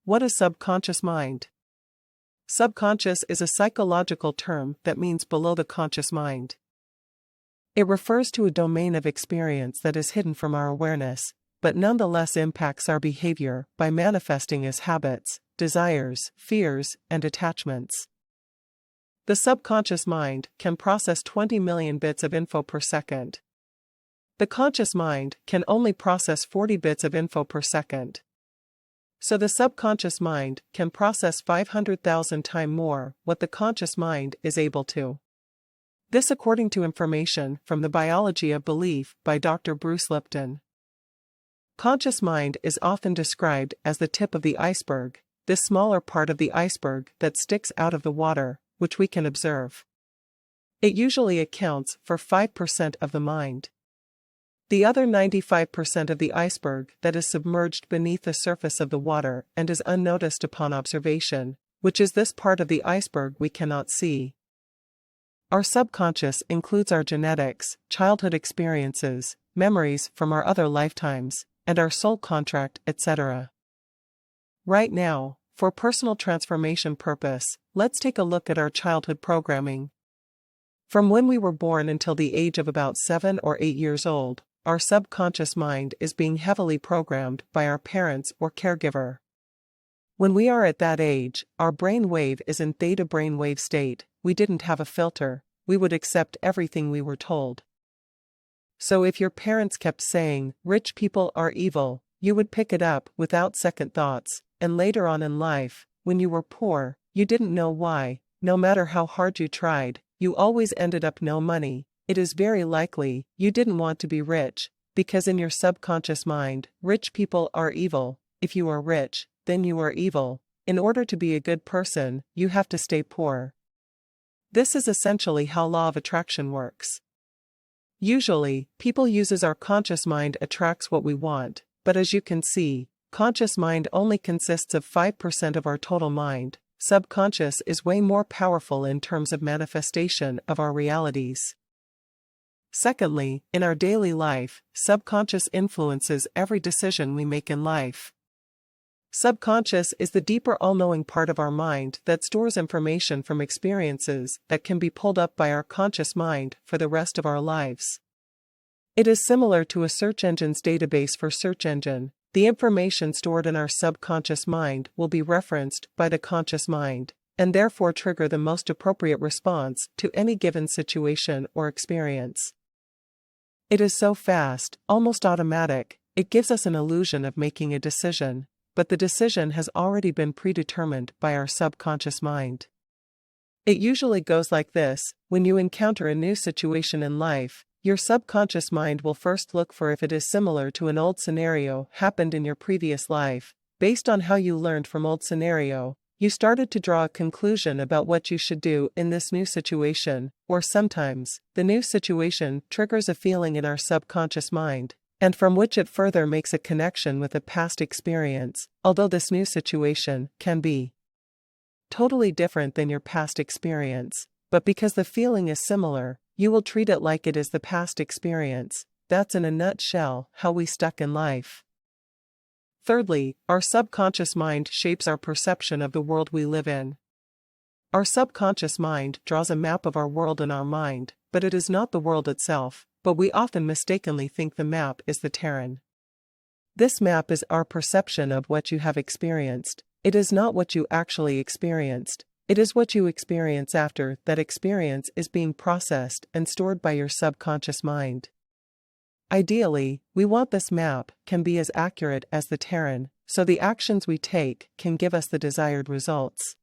What is subconscious mind? Subconscious is a psychological term that means below the conscious mind. It refers to a domain of experience that is hidden from our awareness, but nonetheless impacts our behavior by manifesting as habits, desires, fears, and attachments. The subconscious mind can process 20 million bits of info per second. The conscious mind can only process 40 bits of info per second. So the subconscious mind can process 500,000 times more what the conscious mind is able to. This according to information from The Biology of Belief by Dr. Bruce Lipton. Conscious mind is often described as the tip of the iceberg, this smaller part of the iceberg that sticks out of the water, which we can observe. It usually accounts for 5% of the mind. The other 95% of the iceberg that is submerged beneath the surface of the water and is unnoticed upon observation, which is this part of the iceberg we cannot see. Our subconscious includes our genetics, childhood experiences, memories from our other lifetimes, and our soul contract, etc. Right now, for personal transformation purpose, let's take a look at our childhood programming. From when we were born until the age of about 7 or 8 years old, our subconscious mind is being heavily programmed by our parents or caregiver. When we are at that age, our brain wave is in theta brainwave state. We didn't have a filter, we would accept everything we were told. So if your parents kept saying, "Rich people are evil," you would pick it up without second thoughts, and later on in life, when you were poor, you didn't know why, no matter how hard you tried, you always ended up no money. It is very likely you didn't want to be rich, because in your subconscious mind, rich people are evil. If you are rich, then you are evil. In order to be a good person, you have to stay poor. This is essentially how law of attraction works. Usually, people uses our conscious mind attracts what we want, but as you can see, conscious mind only consists of 5% of our total mind. Subconscious is way more powerful in terms of manifestation of our realities. Secondly, in our daily life, subconscious influences every decision we make in life. Subconscious is the deeper all-knowing part of our mind that stores information from experiences that can be pulled up by our conscious mind for the rest of our lives. It is similar to a search engine's database for search engine. The information stored in our subconscious mind will be referenced by the conscious mind, and therefore trigger the most appropriate response to any given situation or experience. It is so fast, almost automatic, it gives us an illusion of making a decision, but the decision has already been predetermined by our subconscious mind. It usually goes like this: when you encounter a new situation in life, your subconscious mind will first look for if it is similar to an old scenario happened in your previous life. Based on how you learned from old scenario, you started to draw a conclusion about what you should do in this new situation, or sometimes, the new situation triggers a feeling in our subconscious mind, and from which it further makes a connection with a past experience, although this new situation can be totally different than your past experience, but because the feeling is similar, you will treat it like it is the past experience. That's in a nutshell how we stuck in life. Thirdly, our subconscious mind shapes our perception of the world we live in. Our subconscious mind draws a map of our world in our mind, but it is not the world itself, but we often mistakenly think the map is the terrain. This map is our perception of what you have experienced. It is not what you actually experienced, it is what you experience after that experience is being processed and stored by your subconscious mind. Ideally, we want this map can be as accurate as the terrain, so the actions we take can give us the desired results.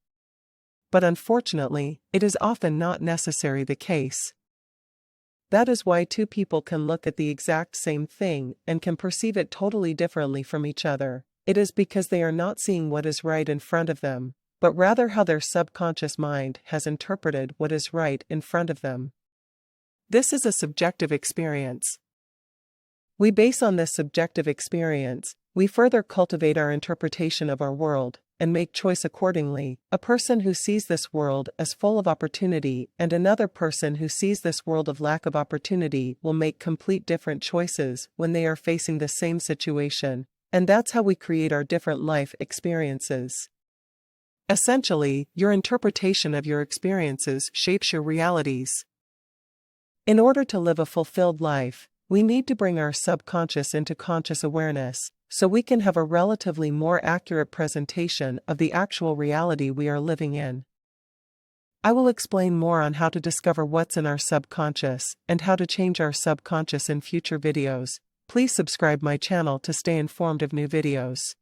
But unfortunately, it is often not necessarily the case. That is why two people can look at the exact same thing and can perceive it totally differently from each other. It is because they are not seeing what is right in front of them, but rather how their subconscious mind has interpreted what is right in front of them. This is a subjective experience. We base on this subjective experience, we further cultivate our interpretation of our world, and make choice accordingly. A person who sees this world as full of opportunity and another person who sees this world of lack of opportunity will make complete different choices when they are facing the same situation. And that's how we create our different life experiences. Essentially, your interpretation of your experiences shapes your realities. In order to live a fulfilled life, we need to bring our subconscious into conscious awareness, so we can have a relatively more accurate presentation of the actual reality we are living in. I will explain more on how to discover what's in our subconscious and how to change our subconscious in future videos. Please subscribe my channel to stay informed of new videos.